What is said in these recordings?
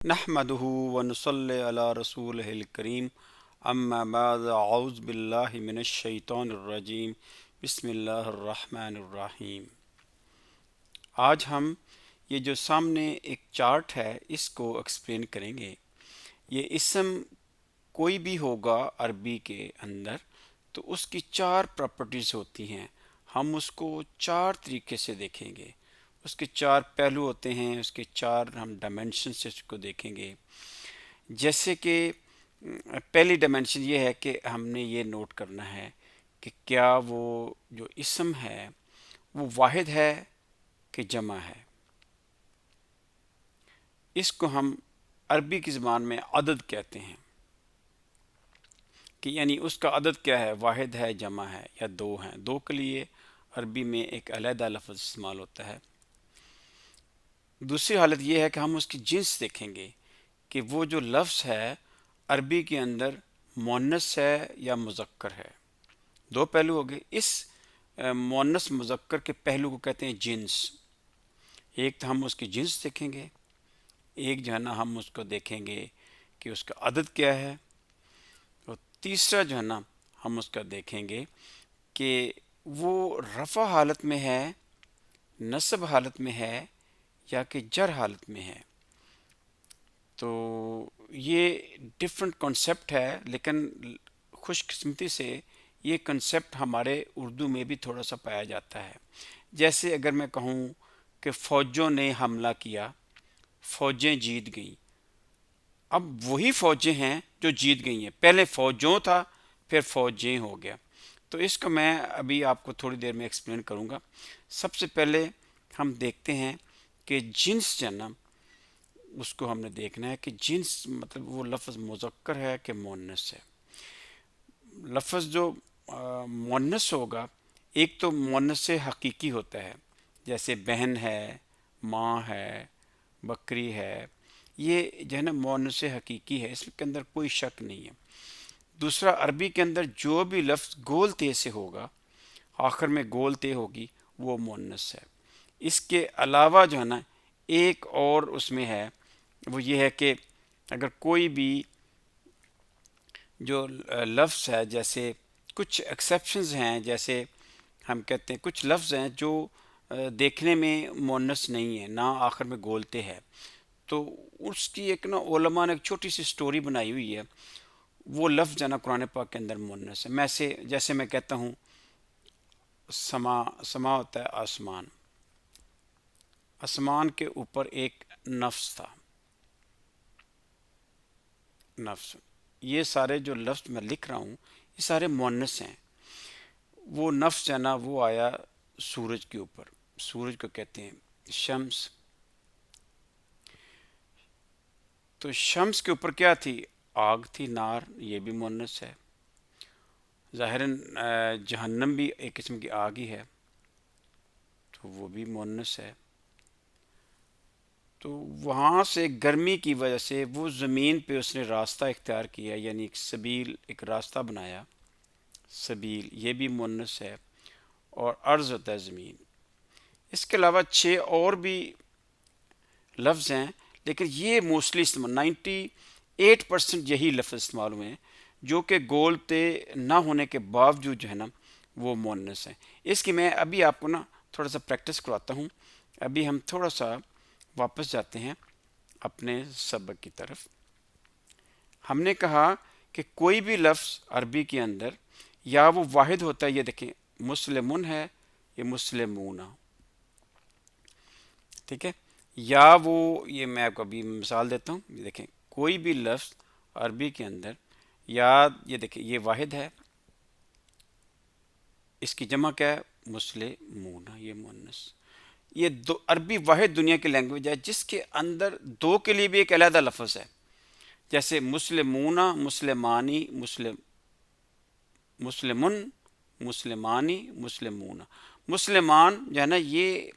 نحمده ونصلي على رسوله الكريم اما بعد اعوذ باللہ من الشیطان الرجیم بسم اللہ الرحمن الرحیم۔ آج ہم یہ جو سامنے ایک چارٹ ہے اس کو ایکسپلین کریں گے۔ یہ اسم کوئی بھی ہوگا عربی کے اندر تو اس کی چار پراپرٹیز ہوتی ہیں، ہم اس کو چار طریقے سے دیکھیں گے۔ اس کے چار پہلو ہوتے ہیں، اس کے چار ہم ڈائمینشن سے اس کو دیکھیں گے۔ جیسے کہ پہلی ڈائمینشن یہ ہے کہ ہم نے یہ نوٹ کرنا ہے کہ کیا وہ جو اسم ہے وہ واحد ہے کہ جمع ہے۔ اس کو ہم عربی کی زبان میں عدد کہتے ہیں، کہ یعنی اس کا عدد کیا ہے، واحد ہے، جمع ہے یا دو ہیں۔ دو کے لیے عربی میں ایک علیحدہ لفظ استعمال ہوتا ہے۔ دوسری حالت یہ ہے کہ ہم اس کی جنس دیکھیں گے کہ وہ جو لفظ ہے عربی کے اندر مؤنث ہے یا مذکر ہے۔ دو پہلو ہو گئے۔ اس مؤنث مذکر کے پہلو کو کہتے ہیں جنس۔ ایک تو ہم اس کی جنس دیکھیں گے، ایک جو ہے نا ہم اس کو دیکھیں گے کہ اس کا عدد کیا ہے، اور تیسرا جو ہے نا ہم اس کا دیکھیں گے کہ وہ رفع حالت میں ہے، نصب حالت میں ہے یا کہ جر حالت میں ہے۔ تو یہ ڈفرینٹ کنسیپٹ ہے، لیکن خوش قسمتی سے یہ کنسیپٹ ہمارے اردو میں بھی تھوڑا سا پایا جاتا ہے۔ جیسے اگر میں کہوں کہ فوجوں نے حملہ کیا، فوجیں جیت گئیں، اب وہی فوجیں ہیں جو جیت گئی ہیں، پہلے فوجوں تھا پھر فوجیں ہو گیا۔ تو اس کو میں ابھی آپ کو تھوڑی دیر میں ایکسپلین کروں گا۔ سب سے پہلے ہم دیکھتے ہیں کہ جنس جنم، اس کو ہم نے دیکھنا ہے کہ جنس مطلب وہ لفظ مذکر ہے کہ مؤنث ہے۔ لفظ جو مؤنث ہوگا، ایک تو مؤنث حقیقی ہوتا ہے، جیسے بہن ہے، ماں ہے، بکری ہے، یہ جو ہے نا مؤنث حقیقی ہے، اس کے اندر کوئی شک نہیں ہے۔ دوسرا، عربی کے اندر جو بھی لفظ گول تے سے ہوگا، آخر میں گول تے ہوگی، وہ مؤنث ہے۔ اس کے علاوہ جو ہے نا ایک اور اس میں ہے، وہ یہ ہے کہ اگر کوئی بھی جو لفظ ہے، جیسے کچھ ایکسیپشنز ہیں، جیسے ہم کہتے ہیں کچھ لفظ ہیں جو دیکھنے میں مؤنث نہیں ہے، نہ آخر میں گولتے ہے، تو اس کی ایک نا علماء نے ایک چھوٹی سی سٹوری بنائی ہوئی ہے۔ وہ لفظ ہے نا قرآن پاک کے اندر مؤنث ہے۔ جیسے میں کہتا ہوں سما، سما ہوتا ہے آسمان، آسمان کے اوپر ایک نفس تھا، نفس۔ یہ سارے جو لفظ میں لکھ رہا ہوں یہ سارے مؤنث ہیں۔ وہ نفس ہے نا وہ آیا سورج کے اوپر، سورج کو کہتے ہیں شمس۔ تو شمس کے اوپر کیا تھی؟ آگ تھی، نار، یہ بھی مؤنث ہے۔ ظاہراً جہنم بھی ایک قسم کی آگ ہی ہے، تو وہ بھی مؤنث ہے۔ تو وہاں سے گرمی کی وجہ سے وہ زمین پہ اس نے راستہ اختیار کیا، یعنی ایک سبیل، ایک راستہ بنایا، سبیل، یہ بھی مؤنث ہے۔ اور ارض ہوتا ہے زمین۔ اس کے علاوہ 6 اور بھی لفظ ہیں، لیکن یہ موسٹلی 98% یہی لفظ استعمال ہوئے ہیں جو کہ گولتے نہ ہونے کے باوجود جو ہے نا وہ مؤنث ہیں۔ اس کی میں ابھی آپ کو نا تھوڑا سا پریکٹس کرواتا ہوں۔ ابھی ہم تھوڑا سا واپس جاتے ہیں اپنے سبق کی طرف۔ ہم نے کہا کہ کوئی بھی لفظ عربی کے اندر یا وہ واحد ہوتا ہے، یہ دیکھیں مسلمن ہے، یہ مسلمون، ٹھیک ہے، یا وہ، یہ میں آپ کو ابھی مثال دیتا ہوں، یہ دیکھیں کوئی بھی لفظ عربی کے اندر، یا یہ دیکھیں یہ واحد ہے، اس کی جمع کیا ہے؟ مسلمون، یہ مؤنث۔ یہ دو عربی واحد دنیا کی لینگویج ہے جس کے اندر دو کے لیے بھی ایک علیحدہ لفظ ہے، جیسے مسلمون، مسلمانی، مسلمن، مسلمانی، مسلمون۔ مسلمان جو ہے نا یہ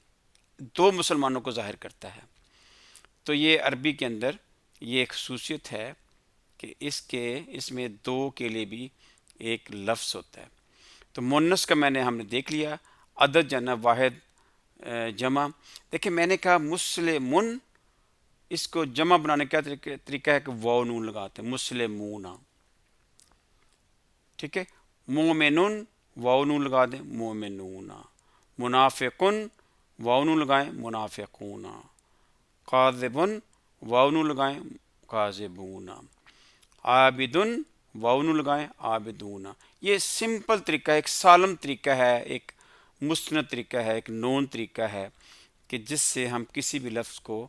دو مسلمانوں کو ظاہر کرتا ہے۔ تو یہ عربی کے اندر یہ ایک خصوصیت ہے کہ اس میں دو کے لیے بھی ایک لفظ ہوتا ہے۔ تو مؤنث کا ہم نے دیکھ لیا، عدد جو ہے نا واحد، جمع۔ دیکھیں میں نے کہا مسلمن اس کو جمع بنانے کا طریقہ ہے کہ واو نون لگاتے ہیں، مسلمون، ٹھیک ہے، مومنون واو نون لگا دیں، مومنون، منافقن واو نون لگائیں، منافقون، قاذبن واو نون لگائیں، قاذبون، عابدن واو نون لگائیں، عابدون۔ یہ سمپل طریقہ ہے، ایک سالم طریقہ ہے، ایک مستند طریقہ ہے، ایک نون طریقہ ہے کہ جس سے ہم کسی بھی لفظ کو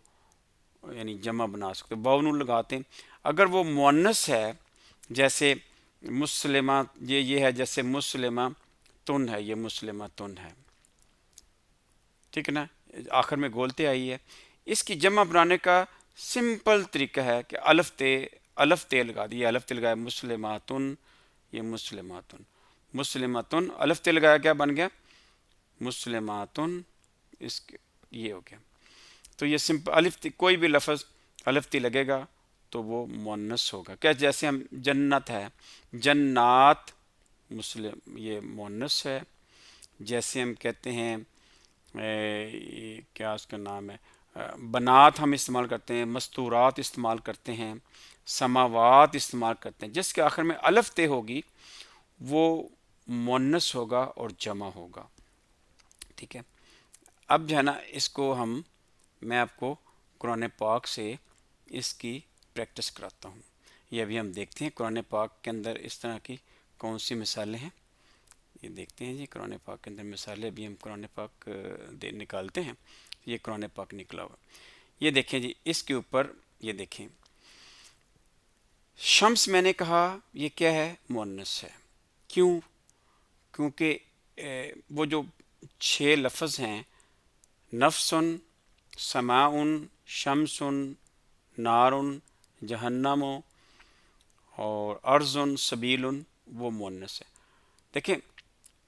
یعنی جمع بنا سکتے، واو نون لگاتے ہیں۔ اگر وہ مؤنث ہے، جیسے مسلمہ، یہ ہے، جیسے مسلمہ تن ہے، یہ مسلمہ تن ہے، ٹھیک ہے نا، آخر میں گولتے آئی ہے۔ اس کی جمع بنانے کا سمپل طریقہ ہے کہ الف تے لگا دی، یہ الف تے لگایا، مسلماتن، یہ مسلماتن، مسلماتن، الف تے لگایا، کیا بن گیا؟ مسلماتن، یہ ہو گیا۔ تو یہ سمپل الف تے، کوئی بھی لفظ الف تے لگے گا تو وہ مؤنث ہوگا۔ کیا جیسے ہم جنت ہے، جنات مسلم، یہ مؤنث ہے۔ جیسے ہم کہتے ہیں کیا اس کا نام ہے، بنات ہم استعمال کرتے ہیں، مستورات استعمال کرتے ہیں، سماوات استعمال کرتے ہیں، جس کے آخر میں الف تے ہوگی وہ مؤنث ہوگا اور جمع ہوگا، ٹھیک ہے۔ اب جو ہے نا اس کو میں آپ کو قرآن پاک سے اس کی پریکٹس کراتا ہوں۔ یہ ابھی ہم دیکھتے ہیں قرآن پاک کے اندر اس طرح کی کون سی مثالیں ہیں، یہ دیکھتے ہیں جی قرآن پاک کے اندر مثالیں۔ ابھی ہم قرآن پاک نکالتے ہیں، یہ قرآن پاک نکلا ہوا، یہ دیکھیں جی، اس کے اوپر یہ دیکھیں، شمس میں نے کہا یہ کیا ہے؟ مؤنث ہے۔ کیوں؟ کیونکہ وہ جو 6 لفظ ہیں، نفسن، سماعن، شمسن، نارن، جہنم اور ارضن، سبیلن، وہ مؤنث ہے۔ دیکھیں،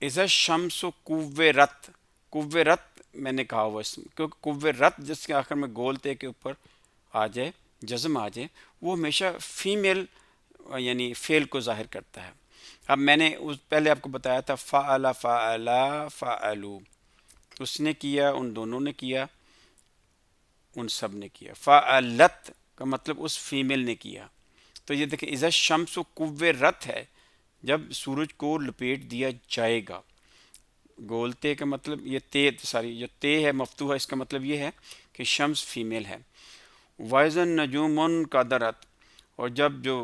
اذا الشمس کوورت، کوورت میں نے کہا ہوا، کیونکہ کوورت جس کے آخر میں گولتے کے اوپر آ جائے، جزم آ جائے، وہ ہمیشہ فیمیل یعنی فعل کو ظاہر کرتا ہے۔ اب میں نے پہلے آپ کو بتایا تھا فعل، فعلا، فعلو، اس نے کیا، ان دونوں نے کیا، ان سب نے کیا۔ فعلت کا مطلب اس فیمیل نے کیا۔ تو یہ دیکھیں، اذا الشمس کوورت ہے، جب سورج کو لپیٹ دیا جائے گا، گولتے کا مطلب یہ جو تے ہے مفتوح ہے، اس کا مطلب یہ ہے کہ شمس فیمیل ہے۔ وَإِذَا النُّجُومُ انْكَدَرَتْ، اور جب جو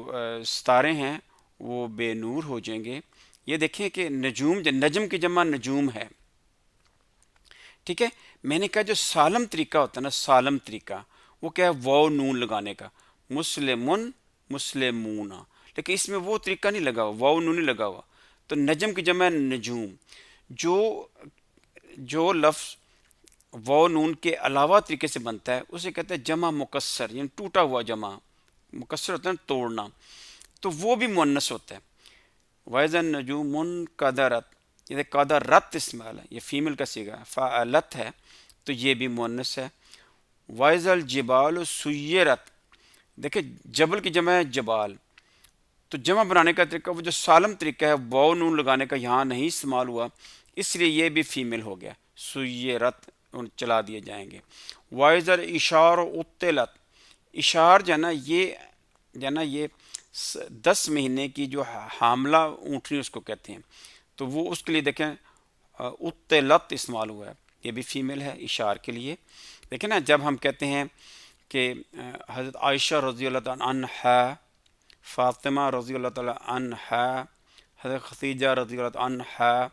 ستارے ہیں وہ بے نور ہو جائیں گے۔ یہ دیکھیں کہ نجوم، نجم کی جمع نجوم ہے، ٹھیک ہے۔ میں نے کہا جو سالم طریقہ ہوتا ہے نا، سالم طریقہ، وہ کیا ہے؟ واو نون لگانے کا، مسلمن، مسلمون، لیکن اس میں وہ طریقہ نہیں لگا ہوا، واو نون نہیں لگا ہوا، تو نجم کی جمع نجوم۔ جو لفظ واو نون کے علاوہ طریقے سے بنتا ہے اسے کہتے ہیں جمع مکسر، یعنی ٹوٹا ہوا جمع، مکسر ہوتا ہے نا توڑنا، تو وہ بھی مؤنث ہوتا ہے۔ وَإِذَا النُّجُومُ انْكَدَرَتْ، یہ قدرت استعمال ہے، یہ فیمیل کا صیغہ ہے، فعلت ہے تو یہ بھی مؤنث ہے۔ وَإِذَا الْجِبَالُ سُيِّرَتْ، دیکھیں جبل کی جمع ہے جبال، تو جمع بنانے کا طریقہ وہ جو سالم طریقہ ہے، واو نون لگانے کا یہاں نہیں استعمال ہوا، اس لیے یہ بھی فیمیل ہو گیا، سُيِّرَتْ، چلا دیے جائیں گے۔ وَإِذَا الْإِشَارُ عُطِّلَتْ، اشار جو ہے نا یہ 10 مہینے کی جو حاملہ اونٹنی اس کو کہتے ہیں، تو وہ اس کے لیے دیکھیں عُطِّلَت استعمال ہوا ہے، یہ بھی فیمیل ہے اشار کے لیے۔ دیکھیں نا، جب ہم کہتے ہیں کہ حضرت عائشہ رضی اللہ تعالیٰ عنہا، فاطمہ رضی اللہ تعالیٰ عنہا، حضرت خدیجہ رضی اللہ تعالیٰ عنہا،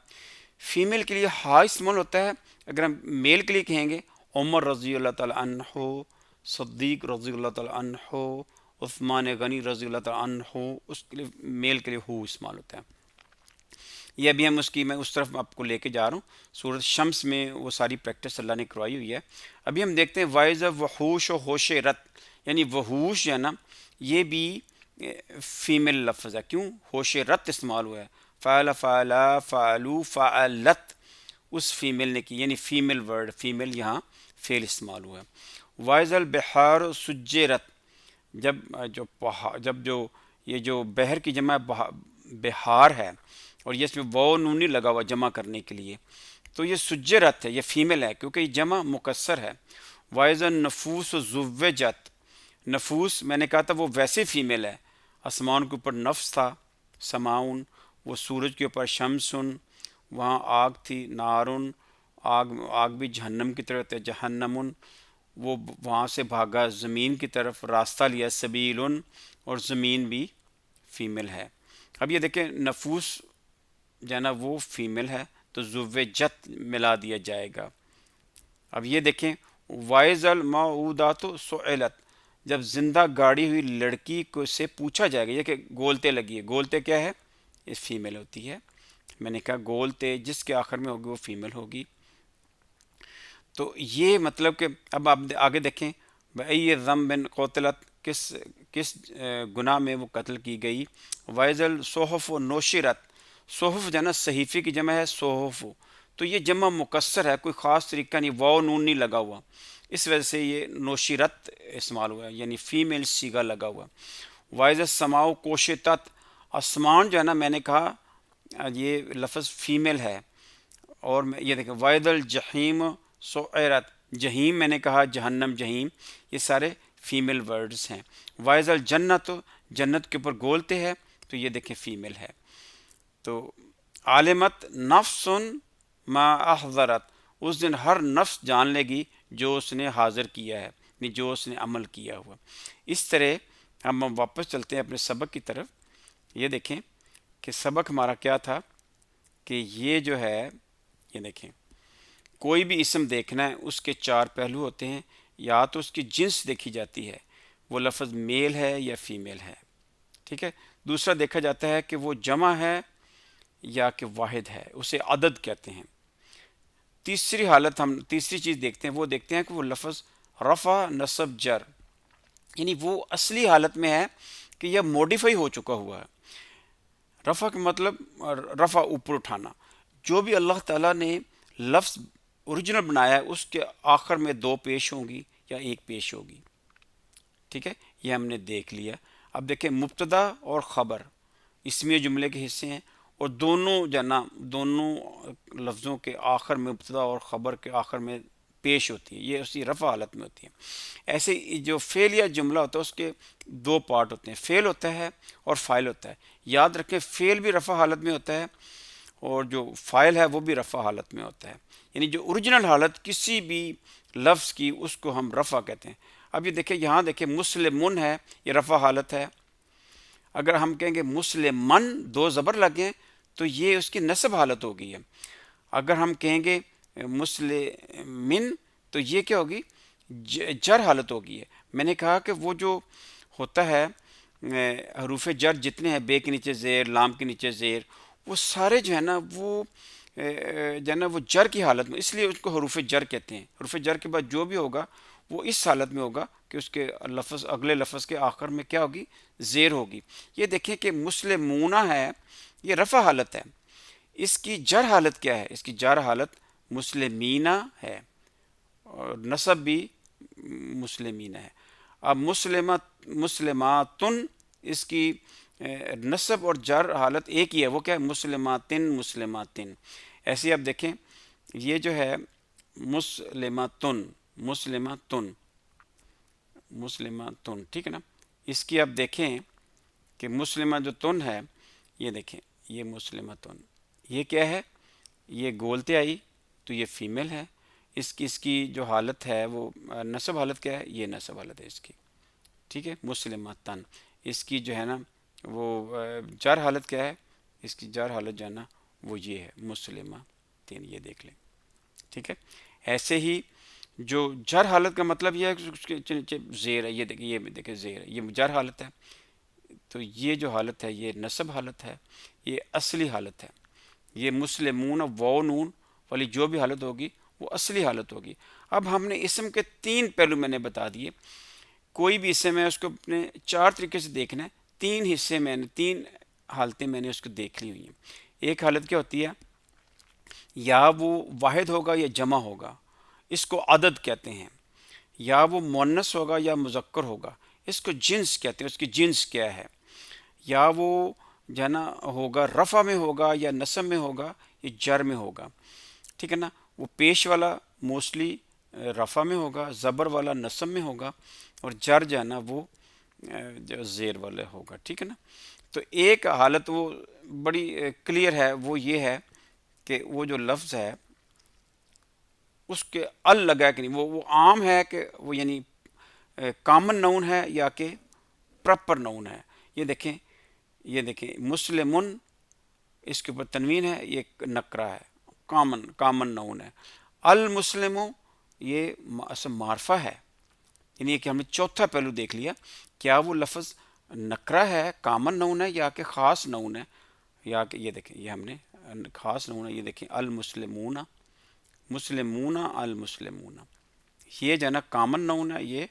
فیمیل کے لیے ہا استعمال ہوتا ہے۔ اگر ہم میل کے لیے کہیں گے عمر رضی اللہ تعالیٰ عنہ، صدیق رضی اللہ تعالیٰ عنہ، عثمان غنی رضی اللہ تعالیٰ عنہ، اس کے لیے میل کے لیے ہو استعمال ہوتا ہے۔ یہ ابھی ہم میں اس طرف آپ کو لے کے جا رہا ہوں، سورۃ شمس میں وہ ساری پریکٹس اللہ نے کروائی ہوئی ہے۔ ابھی ہم دیکھتے ہیں وَإِذَا وحوش و ہوش رت، یعنی وحوش جو ہے نا یہ بھی فیمیل لفظ ہے۔ کیوں؟ ہوش رت استعمال ہوا ہے، فعل، فعلا، فعلو، فعلت، اس فیمیل نے کی، یعنی فیمیل ورڈ، فیمیل یہاں فعل استعمال ہوا ہے۔ وَإِذَا الْبِحَارُ سُجِّرَتْ، جب یہ جو بحر کی جمع بہار ہے اور یہ اس میں واو نون نہیں لگا ہوا جمع کرنے کے لیے، تو یہ سجرت ہے، یہ فیمیل ہے کیونکہ یہ جمع مکسر ہے۔ وَإِذَا النُّفُوسُ زُوِّجَتْ، نفوس میں نے کہا تھا وہ ویسے فیمیل ہے، آسمان کے اوپر نفس تھا، سماؤن وہ سورج کے اوپر، شمسن وہاں آگ تھی، نارن آگ بھی جہنم کی طرف ہے، جہنمن وہ وہاں سے بھاگا زمین کی طرف، راستہ لیا، سبیلن اور زمین بھی فیمیل ہے۔ اب یہ دیکھیں نفوس جو ہے نا وہ فیمیل ہے تو زوجت ملا دیا جائے گا۔ اب یہ دیکھیں وائز الموعودات سئلت، جب زندہ گاڑی ہوئی لڑکی کو سے پوچھا جائے گا، یہ کہ گولتے لگی ہے، گولتے کیا ہے؟ یہ فیمیل ہوتی ہے، میں نے کہا گولتے جس کے آخر میں ہوگی وہ فیمیل ہوگی۔ تو یہ مطلب کہ اب آپ آگے دیکھیں بأی ذنب قتلت، کس گناہ میں وہ قتل کی گئی۔ وائز الصحف نوشرت، صحف جو ہے نا صحیفے کی جمع ہے صحف، تو یہ جمع مکسر ہے، کوئی خاص طریقہ نہیں، واو نون نہیں لگا ہوا، اس وجہ سے یہ نوشرت استعمال ہوا ہے، یعنی فیمیل سیگا لگا ہوا۔ وائز السماء کوشطت، آسمان جو ہے نا میں نے کہا یہ لفظ فیمیل ہے، اور یہ دیکھیں وائد الجحیم سعرت، جہیم میں نے کہا جہنم جہیم، یہ سارے فیمیل ورڈز ہیں۔ وائز الجنت، جنت کے اوپر گولتے ہے تو یہ دیکھیں فیمیل ہے۔ تو عالمت نفس ما احضرت، اس دن ہر نفس جان لے گی جو اس نے حاضر کیا ہے، یعنی جو اس نے عمل کیا ہوا۔ اس طرح ہم واپس چلتے ہیں اپنے سبق کی طرف۔ یہ دیکھیں کہ سبق ہمارا کیا تھا کہ یہ جو ہے، یہ دیکھیں کوئی بھی اسم دیکھنا ہے اس کے چار پہلو ہوتے ہیں، یا تو اس کی جنس دیکھی جاتی ہے، وہ لفظ میل ہے یا فیمیل ہے، ٹھیک ہے۔ دوسرا دیکھا جاتا ہے کہ وہ جمع ہے یا کہ واحد ہے، اسے عدد کہتے ہیں۔ تیسری حالت ہم تیسری چیز دیکھتے ہیں، وہ دیکھتے ہیں کہ وہ لفظ رفع نصب جر، یعنی وہ اصلی حالت میں ہے کہ یہ موڈیفائی ہو چکا ہوا ہے۔ رفع کا مطلب رفع اوپر اٹھانا، جو بھی اللہ تعالیٰ نے لفظ اوریجنل بنایا ہے اس کے آخر میں دو پیش ہوں گی یا ایک پیش ہوگی، ٹھیک ہے، یہ ہم نے دیکھ لیا۔ اب دیکھیں مبتدا اور خبر اسمیہ جملے کے حصے ہیں، اور دونوں جنا دونوں لفظوں کے آخر میں مبتدا اور خبر کے آخر میں پیش ہوتی ہے، یہ اسی رفع حالت میں ہوتی ہے۔ ایسے ہی جو فعل یا جملہ ہوتا ہے اس کے دو پارٹ ہوتے ہیں، فعل ہوتا ہے اور فاعل ہوتا ہے۔ یاد رکھیں فعل بھی رفع حالت میں ہوتا ہے اور جو فاعل ہے وہ بھی رفع حالت میں ہوتا ہے، یعنی جو اوریجنل حالت کسی بھی لفظ کی اس کو ہم رفع کہتے ہیں۔ اب یہ دیکھیں یہاں دیکھیں مسلمن ہے، یہ رفع حالت ہے۔ اگر ہم کہیں گے مسلمن دو زبر لگیں تو یہ اس کی نصب حالت ہو گئی ہے۔ اگر ہم کہیں گے مسلمن تو یہ کیا ہوگی؟ جر حالت ہوگی ہے۔ میں نے کہا کہ وہ جو ہوتا ہے حروف جر جتنے ہیں، بے کے نیچے زیر، لام کے نیچے زیر، وہ سارے جو ہے نا وہ جو ہے نا وہ جر کی حالت میں، اس لیے اس کو حروف جر کہتے ہیں۔ حروف جر کے بعد جو بھی ہوگا وہ اس حالت میں ہوگا کہ اس کے لفظ اگلے لفظ کے آخر میں کیا ہوگی؟ زیر ہوگی۔ یہ دیکھیں کہ مسلمونہ ہے، یہ رفع حالت ہے، اس کی جر حالت کیا ہے؟ اس کی جر حالت مسلمینہ ہے، اور نصب بھی مسلمینہ ہے۔ اب مسلماتن، اس کی نصب اور جر حالت ایک ہی ہے، وہ کیا ہے؟ مسلماتن مسلماتن۔ ایسے اب دیکھیں یہ جو ہے مسلماتن مسلماتن مسلماتن، ٹھیک ہے نا۔ اس کی اب دیکھیں کہ مسلمہ جو تن ہے، یہ دیکھیں یہ مسلماتن، یہ کیا ہے؟ یہ گولتے آئی تو یہ فیمیل ہے، اس کی جو حالت ہے وہ نصب حالت کیا ہے؟ یہ نصب حالت ہے اس کی، ٹھیک ہے، مسلماتن۔ اس کی جو ہے نا وہ جر حالت کیا ہے؟ اس کی جر حالت جو ہے نا وہ یہ ہے مسلمہ تین، یہ دیکھ لیں، ٹھیک ہے۔ ایسے ہی جو جر حالت کا مطلب یہ ہے کہ اس کے نیچے زیر ہے، یہ دیکھیں زیر ہے، یہ جر حالت ہے، تو یہ جو حالت ہے یہ نصب حالت ہے، یہ اصلی حالت ہے۔ یہ مسلمون و نون والی جو بھی حالت ہوگی وہ اصلی حالت ہوگی۔ اب ہم نے اسم کے تین پہلو میں نے بتا دیے، کوئی بھی اسم ہے اس کو اپنے چار طریقے سے دیکھنا ہے، تین حصے میں نے تین حالتیں میں نے اس کو دیکھ لی ہوئی ہیں۔ ایک حالت کیا ہوتی ہے؟ یا وہ واحد ہوگا یا جمع ہوگا، اس کو عدد کہتے ہیں، یا وہ مؤنث ہوگا یا مذکر ہوگا، اس کو جنس کہتے ہیں، اس کی جنس کیا ہے، یا وہ جو ہے نا ہوگا رفع میں ہوگا یا نصب میں ہوگا یا جر میں ہوگا، ٹھیک ہے نا۔ وہ پیش والا موسٹلی رفع میں ہوگا، زبر والا نصب میں ہوگا، اور جر جو ہے نا وہ جو زیر والا ہوگا، ٹھیک ہے نا. تو ایک حالت وہ بڑی کلیئر ہے، وہ یہ ہے کہ وہ جو لفظ ہے اس کے ال لگا کہ نہیں، وہ عام ہے کہ وہ یعنی کامن نون ہے یا کہ پراپر نون ہے. یہ دیکھیں مسلمن، اس کے اوپر تنوین ہے، یہ ایک نکرہ ہے، کامن نون ہے. المسلم یہ اصل معرفہ ہے، یعنی کہ ہم نے چوتھا پہلو دیکھ لیا، کیا وہ لفظ نکرہ ہے، کامن نون ہے، یا کہ خاص نون ہے. یا کہ یہ دیکھیں، یہ ہم نے خاص نون ہے. یہ دیکھیں المسلمون، مسلمون المسلمون، یہ جو ہے نا کامن نون ہے، یہ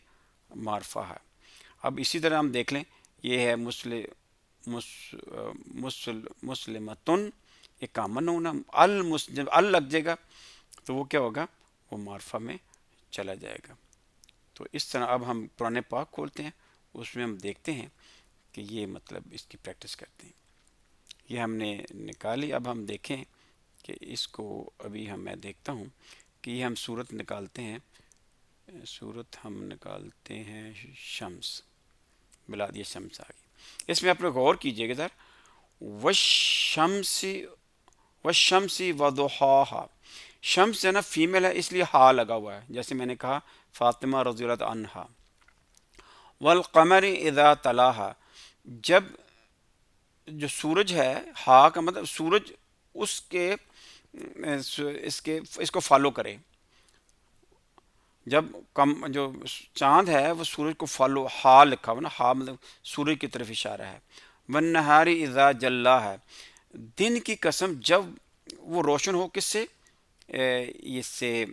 معرفہ ہے. اب اسی طرح ہم دیکھ لیں، یہ ہے مسلمتن، یہ کامن نون ہے. جب ال لگ جائے گا تو وہ کیا ہوگا، وہ معرفہ میں چلا جائے گا. تو اس طرح اب ہم قرآن پاک کھولتے ہیں، اس میں ہم دیکھتے ہیں کہ یہ مطلب اس کی پریکٹس کرتے ہیں. یہ ہم نے نکالی. اب ہم دیکھیں کہ اس کو ابھی میں دیکھتا ہوں کہ یہ ہم صورت نکالتے ہیں. صورت ہم نکالتے ہیں شمس، بلاد یہ شمس آ گئی. اس میں آپ لوگ غور کیجئے گا ذرا، والشمسی وضحاها، شمس جو ہے نا فیمیل ہے اس لیے ہا لگا ہوا ہے، جیسے میں نے کہا فاطمہ رضی اللہ عنہا. والقمر اذا تلاها، جب جو سورج ہے، ہا کا مطلب سورج اس کو فالو کرے. جب جو چاند ہے وہ سورج کو فالو، ہا لکھا ہوا نا، ہا مطلب سورج کی طرف اشارہ ہے. والنہار اذا جلا ہے، دن کی قسم جب وہ روشن ہو، کس سے، اس سے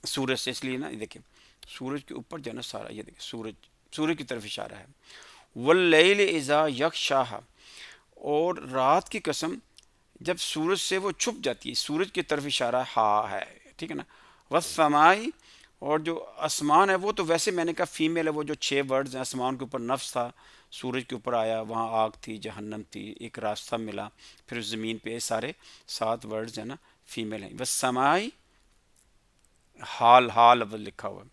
سورج سے. اس لیے نا یہ دیکھیں سورج کے اوپر جو ہے نا سارا، یہ دیکھیں سورج کی طرف اشارہ ہے. واللیل اذا یغشاہ، اور رات کی قسم جب سورج سے وہ چھپ جاتی ہے، سورج کی طرف اشارہ ہا ہے، ٹھیک ہے نا. والسمائی، اور جو آسمان ہے وہ تو ویسے میں نے کہا فیمیل ہے، وہ جو 6 ورڈز ہیں، آسمان کے اوپر نفس تھا، سورج کے اوپر آیا، وہاں آگ تھی، جہنم تھی، ایک راستہ ملا، پھر زمین پہ سارے 7 ورڈز ہیں نا فیمیل ہیں. والسمائی، حال لکھا ہوا ہے.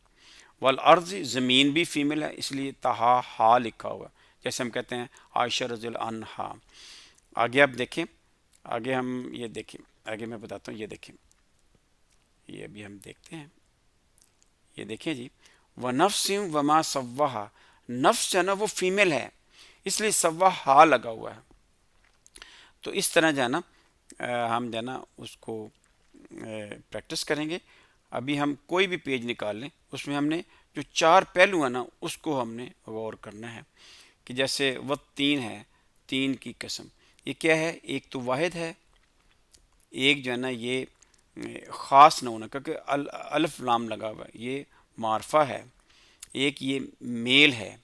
والارض، زمین بھی فیمیل ہے اس لیے تہا ہا لکھا ہوا ہے، جیسے ہم کہتے ہیں عائشہ رضی اللہ عنہا. آگے آپ دیکھیں، آگے ہم یہ دیکھیں، آگے میں بتاتا ہوں. یہ دیکھیں، یہ ابھی ہم دیکھتے ہیں. یہ دیکھیں جی، وَنَفْسٍ وَمَا سَوَّاهَا، نفس جو ہے نا وہ فیمیل ہے اس لیے سوا ہا لگا ہوا ہے. تو اس طرح جو ہے نا ہم جو ہے نا اس کو پریکٹس کریں گے. ابھی ہم کوئی بھی پیج نکال لیں، اس میں ہم نے جو 4 پہلو ہیں نا اس کو ہم نے غور کرنا ہے. کہ جیسے وہ 3 ہے، 3 کی قسم، یہ کیا ہے، ایک تو واحد ہے، ایک جو ہے نا یہ خاص نہ ہونا کیونکہ الف لام لگا ہوا ہے، یہ معرفہ ہے، ایک یہ میل ہے،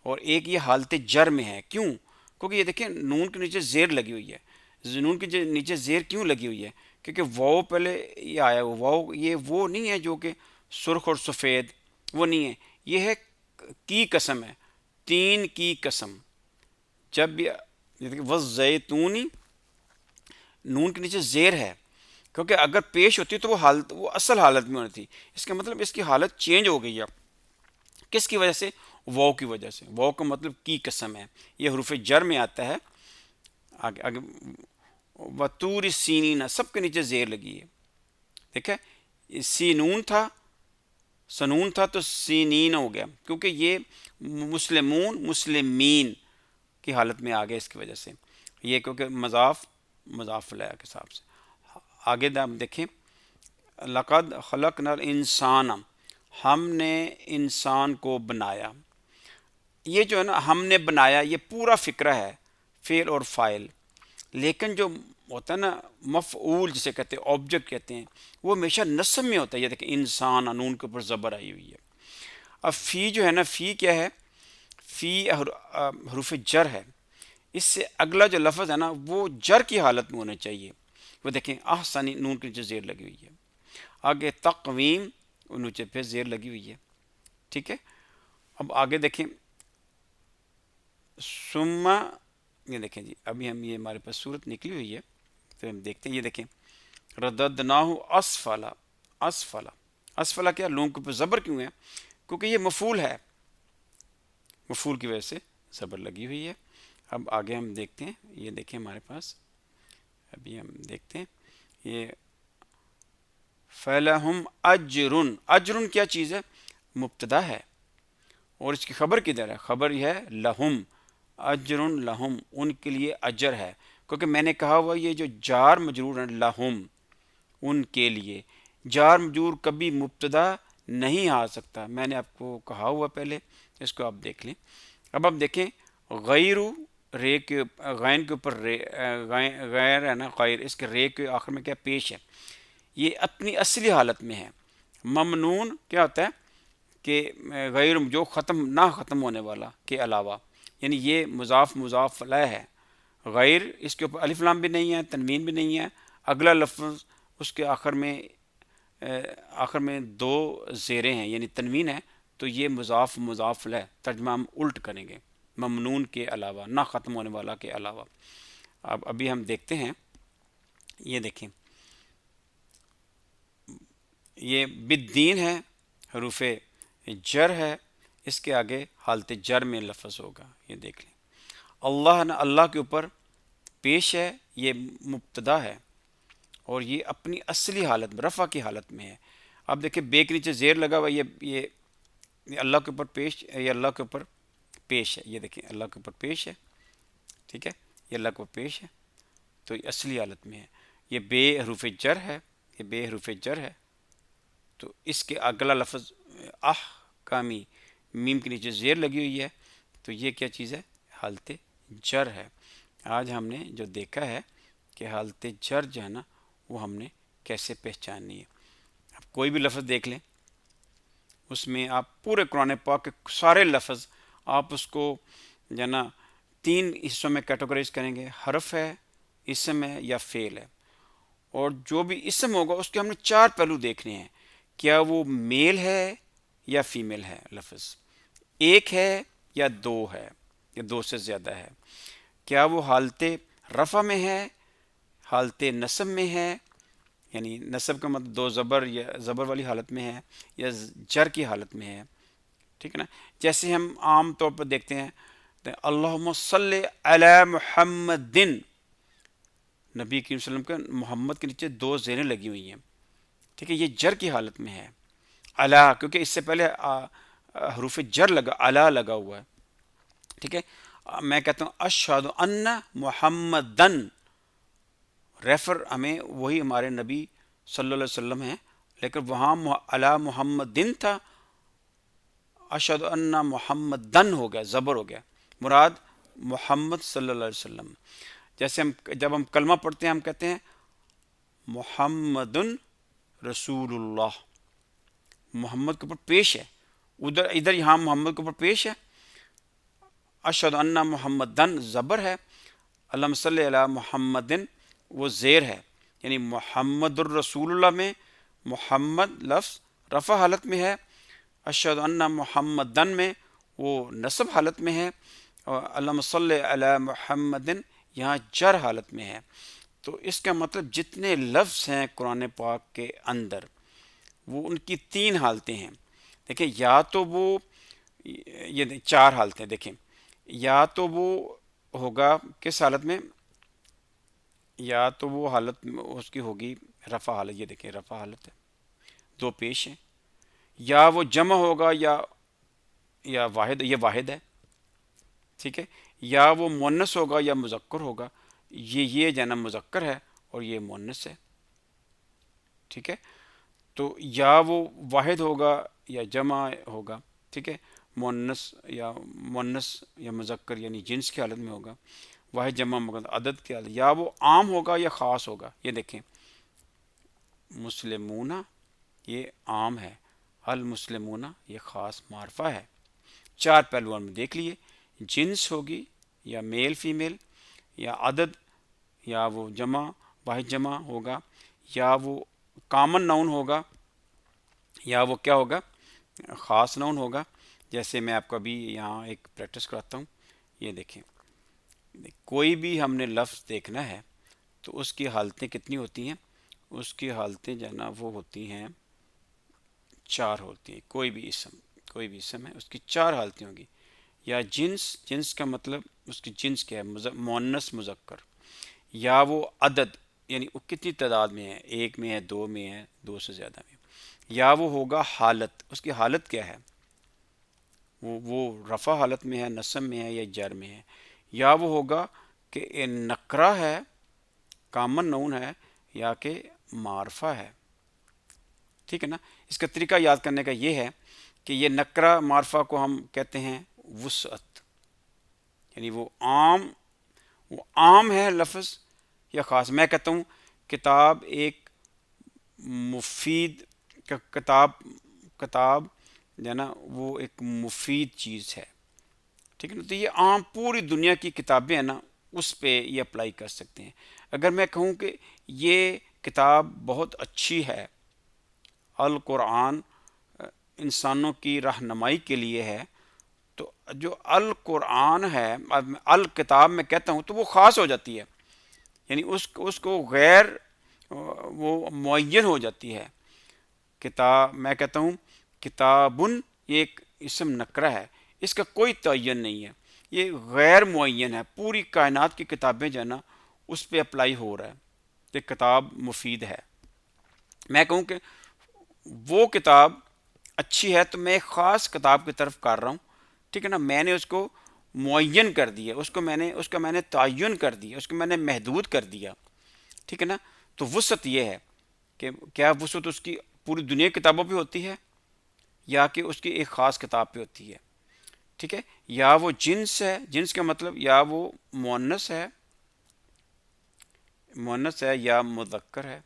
اور ایک یہ حالت جر میں ہے. کیوں؟ کیونکہ یہ دیکھیں نون کے نیچے زیر لگی ہوئی ہے. نون کے نیچے زیر کیوں لگی ہوئی ہے؟ کیونکہ واو پہلے یہ آیا ہوا، واو یہ وہ نہیں ہے جو کہ سرخ اور سفید، وہ نہیں ہے، یہ ہے کی قسم ہے، 3 کی قسم. جب بھی وَالزَّیتُونِ، نون کے نیچے زیر ہے، کیونکہ اگر پیش ہوتی تو وہ اصل حالت میں ہوتی. اس کا مطلب اس کی حالت چینج ہو گئی ہے. کس کی وجہ سے؟ واو کی وجہ سے. واو کا مطلب کی قسم ہے، یہ حروف جر میں آتا ہے. آگے وَطُورِ سِینِینَ، سب کے نیچے زیر لگی ہے. دیکھیں سینون تھا، سنون تھا تو سینین ہو گیا، کیونکہ یہ مسلمین کی حالت میں آ گیا اس کی وجہ سے. یہ کیونکہ مضاف الیہ کے حساب سے. آگے آپ دیکھیں لقد خلقنا الانسان، ہم نے انسان کو بنایا. یہ جو ہے نا ہم نے بنایا، یہ پورا فکرہ ہے، فعل اور فاعل. لیکن جو ہوتا ہے نا مفعول جسے کہتے ہیں، آبجیکٹ کہتے ہیں، وہ ہمیشہ نصب میں ہوتا ہے. یہ دیکھیں انسان، نون کے اوپر زبر آئی ہوئی ہے. اب فی جو ہے نا، فی کیا ہے، فی حروف جر ہے. اس سے اگلا جو لفظ ہے نا وہ جر کی حالت میں ہونا چاہیے. وہ دیکھیں احسن، نون کے نیچے زیر لگی ہوئی ہے. آگے تقویم، نیچے پہ زیر لگی ہوئی ہے، ٹھیک ہے. اب آگے دیکھیں ثم، یہ دیکھیں جی ابھی ہم یہ ہمارے پاس صورت نکلی ہوئی ہے تو ہم دیکھتے ہیں. یہ دیکھیں رددناہ اسفلا، اسفلا اسفلا کیا لام کے اوپر زبر کیوں ہے؟ کیونکہ یہ مفعول ہے، مفعول کی وجہ سے زبر لگی ہوئی ہے۔ اب آگے ہم دیکھتے ہیں، یہ دیکھیں ہمارے پاس، ابھی ہم دیکھتے ہیں یہ فَلَهُمْ اجرن، اجرن کیا چیز ہے؟ مبتدا ہے، اور اس کی خبر کدھر ہے؟ خبر یہ ہے لہم، اجرن لہم، ان کے لیے اجر ہے، کیونکہ میں نے کہا ہوا یہ جو جار مجرور ہیں لہم، ان کے لیے، جار مجرور کبھی مبتدا نہیں آ سکتا، میں نے آپ کو کہا ہوا پہلے، اس کو آپ دیکھ لیں۔ اب آپ دیکھیں غیر، رے کے غین کے اوپر رے، غیر ہے نا، غیر، اس کے رے کے آخر میں کیا؟ پیش ہے، یہ اپنی اصلی حالت میں ہے۔ ممنون کیا ہوتا ہے کہ غیر جو ختم نہ ختم ہونے والا کے علاوہ، یعنی یہ مضاف مضاف الیہ ہے، غیر اس کے اوپر الف لام بھی نہیں ہے، تنوین بھی نہیں ہے، اگلا لفظ اس کے آخر میں دو زیریں ہیں یعنی تنوین ہے، تو یہ مضاف مضاف الیہ، ترجمہ ہم الٹ کریں گے، ممنون کے علاوہ، نہ ختم ہونے والا کے علاوہ۔ اب ابھی ہم دیکھتے ہیں، یہ دیکھیں یہ بالدین ہے، حروف جر ہے، اس کے آگے حالت جر میں لفظ ہوگا، یہ دیکھ لیں۔ اللہ نہ، اللہ کے اوپر پیش ہے، یہ مبتدا ہے، اور یہ اپنی اصلی حالت میں، رفع کی حالت میں ہے۔ اب دیکھیں بے کے نیچے زیر لگا ہوا، یہ اللہ کے اوپر پیش، یہ اللہ کے اوپر پیش ہے، یہ دیکھیں اللہ کے اوپر پیش ہے، ٹھیک ہے، یہ اللہ کے اوپر پیش ہے، تو یہ اصلی حالت میں ہے۔ یہ بے حروف جر ہے، یہ بے حروف جر ہے، تو اس کے اگلا لفظ کامی، میم کے نیچے زیر لگی ہوئی ہے، تو یہ کیا چیز ہے؟ حالت جر ہے۔ آج ہم نے جو دیکھا ہے کہ حالت جر جو ہے نا، وہ ہم نے کیسے پہچاننی ہے۔ اب کوئی بھی لفظ دیکھ لیں، اس میں آپ پورے قرآن پاک کے سارے لفظ آپ اس کو جو ہے نا 3 حصوں میں کیٹیگرائز کریں گے، حرف ہے، اسم ہے، یا فعل ہے، اور جو بھی اسم ہوگا اس کے ہم نے 4 پہلو دیکھنے ہیں، کیا وہ میل ہے یا فیمیل ہے لفظ، ایک ہے یا 2 ہے یا 2 سے زیادہ ہے، کیا وہ حالت رفع میں ہے، حالت نصب میں ہے، یعنی نصب کا مطلب 2 زبر یا زبر والی حالت میں ہے، یا جر کی حالت میں ہے، ٹھیک ہے نا۔ جیسے ہم عام طور پر دیکھتے ہیں اللہم صلی علی محمد، نبی کریم صلی اللہ علیہ وسلم کے محمد کے نیچے 2 زیریں لگی ہوئی ہیں، ٹھیک ہے، یہ جر کی حالت میں ہے، علا، کیونکہ اس سے پہلے حروف جر لگا، علا لگا ہوا ہے، ٹھیک ہے۔ میں کہتا ہوں اشہد ان محمدن، ریفر ہمیں وہی ہمارے نبی صلی اللہ علیہ وسلم ہیں، لیکن وہاں علی محمدن تھا، اشہد ان محمدن ہو گیا، زبر ہو گیا، مراد محمد صلی اللہ علیہ وسلم۔ جیسے جب ہم کلمہ پڑھتے ہیں ہم کہتے ہیں محمد رسول اللہ، محمد کے اوپر پیش ہے، ادھر یہاں محمد کے اوپر پیش ہے، اشہد ان محمدن زبر ہے، اللہم صلی علی محمدن وہ زیر ہے، یعنی محمد الرسول اللہ میں محمد لفظ رفع حالت میں ہے، اشہد ان محمدن میں وہ نصب حالت میں ہے، اور اللہم صلی علی محمدن یہاں جر حالت میں ہے۔ تو اس کا مطلب جتنے لفظ ہیں قرآن پاک کے اندر، وہ ان کی 3 حالتیں ہیں۔ دیکھیں یا تو وہ، یہ 4 حالتیں دیکھیں، یا تو وہ ہوگا کس حالت میں، یا تو وہ حالت اس کی ہوگی رفع حالت، یہ دیکھیں رفع حالت ہے، 2 پیش ہیں، یا وہ جمع ہوگا یا واحد، یہ واحد ہے، ٹھیک ہے، یا وہ مؤنث ہوگا یا مذکر ہوگا، یہ جو ہے نا مذکر ہے اور یہ مؤنث ہے، ٹھیک ہے۔ تو یا وہ واحد ہوگا یا جمع ہوگا، ٹھیک ہے، مؤنث یا مذکر یعنی جنس کی حالت میں ہوگا، واحد جمع مگر عدد کی حالت، یا وہ عام ہوگا یا خاص ہوگا، یہ دیکھیں مسلمون یہ عام ہے، المسلمون یہ خاص معرفہ ہے، 4 پہلو ہم دیکھ لیے، جنس ہوگی یا میل فیمیل، یا عدد، یا وہ جمع واحد جمع ہوگا، یا وہ کامن ناؤن ہوگا، یا وہ کیا ہوگا خاص ناؤن ہوگا۔ جیسے میں آپ کو ابھی یہاں ایک پریکٹس کراتا ہوں، یہ دیکھیں کوئی بھی ہم نے لفظ دیکھنا ہے تو اس کی حالتیں کتنی ہوتی ہیں، اس کی حالتیں جو ہے نا وہ ہوتی ہیں 4 ہوتی ہیں، کوئی بھی اسم ہے اس کی 4 حالتیں ہوں گی. یا جنس کا مطلب اس کی جنس کیا ہے، مؤنث مذکر. یا وہ عدد، یعنی وہ کتنی تعداد میں ہے، ایک میں ہے، دو میں ہے، دو سے زیادہ میں. یا وہ ہوگا حالت، اس کی حالت کیا ہے، وہ رفع حالت میں ہے، نصب میں ہے، یا جر میں ہے. یا وہ ہوگا کہ نکرہ ہے، کامن نون ہے، یا کہ معرفہ ہے. ٹھیک ہے نا. اس کا طریقہ یاد کرنے کا یہ ہے کہ یہ نکرہ معرفہ کو ہم کہتے ہیں وسعت، یعنی وہ عام ہے لفظ یا خاص. میں کہتا ہوں کتاب ایک مفید کتاب کتاب جو ہے نا وہ ایک مفید چیز ہے. ٹھیک ہے نا. تو یہ عام پوری دنیا کی کتابیں ہیں نا، اس پہ یہ اپلائی کر سکتے ہیں. اگر میں کہوں کہ یہ کتاب بہت اچھی ہے، القرآن انسانوں کی رہنمائی کے لیے ہے، تو جو القرآن ہے، الکتاب میں کہتا ہوں تو وہ خاص ہو جاتی ہے، یعنی اس کو غیر وہ معین ہو جاتی ہے. کتاب میں کہتا ہوں کتابن، یہ ایک اسم نکرہ ہے، اس کا کوئی تعین نہیں ہے، یہ غیر معین ہے. پوری کائنات کی کتابیں جو ہے نا اس پہ اپلائی ہو رہا ہے کہ کتاب مفید ہے. میں کہوں کہ وہ کتاب اچھی ہے تو میں ایک خاص کتاب کی طرف کر رہا ہوں. ٹھیک ہے نا. میں نے اس کو معین کر دیا، اس کا میں نے تعین کر دیا، اس کو میں نے محدود کر دیا. ٹھیک ہے نا. تو وسعت یہ ہے کہ کیا وسعت اس کی پوری دنیا کی کتابوں پہ ہوتی ہے یا کہ اس کی ایک خاص کتاب پہ ہوتی ہے. ٹھیک ہے. یا وہ جنس ہے، جنس کا مطلب یا وہ مؤنث ہے یا مذکر ہے.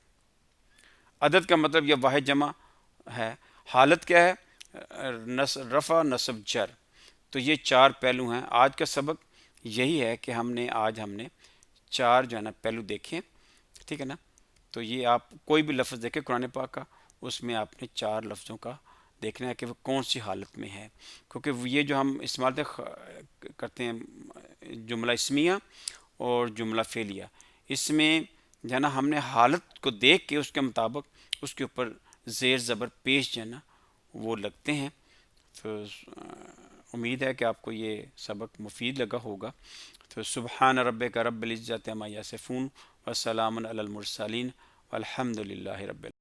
عدد کا مطلب یا واحد جمع ہے. حالت کیا ہے، رفع نصب جر. تو یہ 4 پہلو ہیں. آج کا سبق یہی ہے کہ ہم نے 4 جو ہے نا پہلو دیکھے. ٹھیک ہے نا. تو یہ آپ کوئی بھی لفظ دیکھیں قرآن پاک کا، اس میں آپ نے 4 لفظوں کا دیکھنا ہے کہ وہ کون سی حالت میں ہے. کیونکہ یہ جو ہم استعمال کرتے ہیں جملہ اسمیہ اور جملہ فعلیہ، اس میں جو ہے نا ہم نے حالت کو دیکھ کے اس کے مطابق اس کے اوپر زیر زبر پیش جو ہے نا وہ لگتے ہیں. تو امید ہے کہ آپ کو یہ سبق مفید لگا ہوگا. تو سبحان ربک رب العزت عما یصفون وسلام علی المرسلین والحمد للہ رب العالمین.